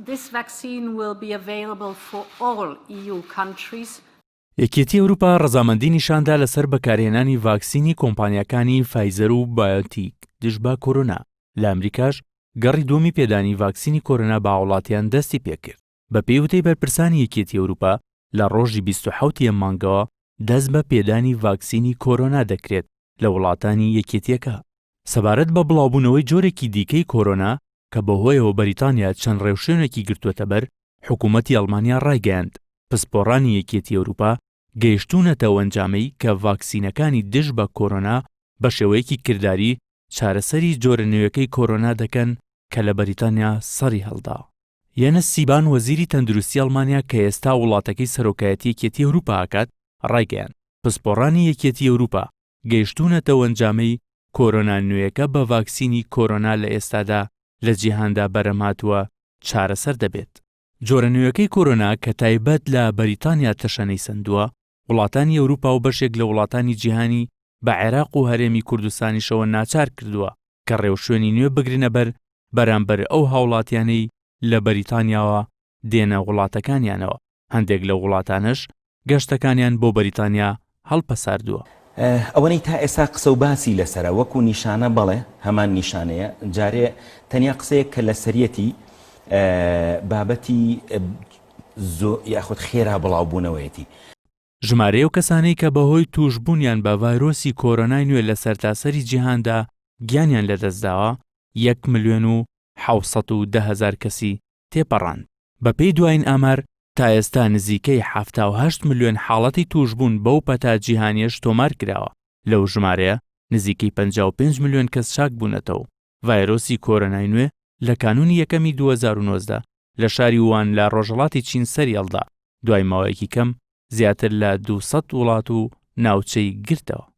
This vaccine will be available for all EU countries. یەکێتی ئەوروپا ڕەزمەندی نیشاندا لەسەر بەکارهێنانی ڤاکسینی کۆمپانیەکانی فایزەر و بایۆتیک دژ بە کۆرۆنا. لە ئەمریکاش گەڕی دووەمی پێدانی ڤاکسینی کۆرۆنا بە وڵاتیان دەستی پێکرد. بە پێوتەی بەرپرسانی یەکێتی ئەوروپا لە ڕۆژی 27 مانگەوە دەست بە پێدانی ڤاکسینی کۆرۆنا دەکرێت لە وڵاتانی یەکێتیەکە. سەبارەت بە بڵاوبوونەوەی جۆرێکی دیکەی کۆرۆنا کە بەهۆیەوە بەریتانیا چەند ڕێوشوێنێکی گرتووەتە بەر، حکوومەتی ئەڵمانیا ڕایگەیاند پسپۆڕانی یەکێتی ئەوروپا گەیشتوونەتەوە ئەنجامەی کە ڤاکسینەکانی دژ بە کۆرۆنا بە شێوەیەکی کردداری چارەسەری جۆرە نوێیەکەی کۆرۆنا دەکەن کە لە بەریتانیا سەری هەڵدا. یەنس سیبان وەزیری تەندروستی ئەڵمانیا کە ئێستا وڵاتەکەی سەرۆکایەتی یەکێتی ئەوروپا ئاکات ڕایگەیاند پسپۆڕانی یەکێتی ئەوروپا گەیشتوونەتەوە ئەنجامەی کۆرۆنا نوێیەکە بە ڤاکسینی کۆرۆنا لە ئێستادا لە جیهاندا بەرەمهاتووە چارەسەر دەبێت. جۆرە نوێیەکەی کۆرۆنا کە تایبەت لە بەریتانیا تەشەنەی سندووە، وڵاتانی ئەوروپا و بەشێک لە وڵاتانی جیهانی بە عێراق و هەرێمی کوردستانیشەوە ناچار کردووە کە ڕێوشوێنی نوێ بگرنە بەرامبەر ئەو هاوڵاتیانەی لە بەریتانیاوە دێنە وڵاتەکانیانەوە. هەندێک لە وڵاتانش گەشتەکانیان بۆ بەریتانیا هەڵپەساردووە. ئەوەی تا ئێستا قسە و باسی لەسرە وەکو نیشانە بەڵێ هەمان نیشانەیە جارێ تەنیا قسەیە کە لە سەرەتی بابەتی یاخود خێرا بڵاوبوونەوەیەتی. ژمارەیە و کەسانەی کە بەهۆی توشبوونیان بە ڤایرۆسی کۆرۆنای نوێ لە سەرتاسەری جیهاندا گیانیان لەدەستداوە 1,710,000 کەسی تێپەڕاند. بەپێی دوایین ئامار تا ئێستا نزیکەی 78 ملیۆن حاڵەتی توشبوون بەو پەتا جیهانیەش تۆمار کراوە. لەو ژمارەیە نزیکەی 55 ملیۆن کەس چاک بوونەتەوە. ڤایرۆسی کۆرۆنای نوێ لە کانونی یەکەمی 2019 لە شاری وان لە ڕۆژهەڵاتی چین سەری هەڵدا، دوای ماوەیەکی کەم زیاتر لە 200 وڵات و ناوچەی گرتەوە.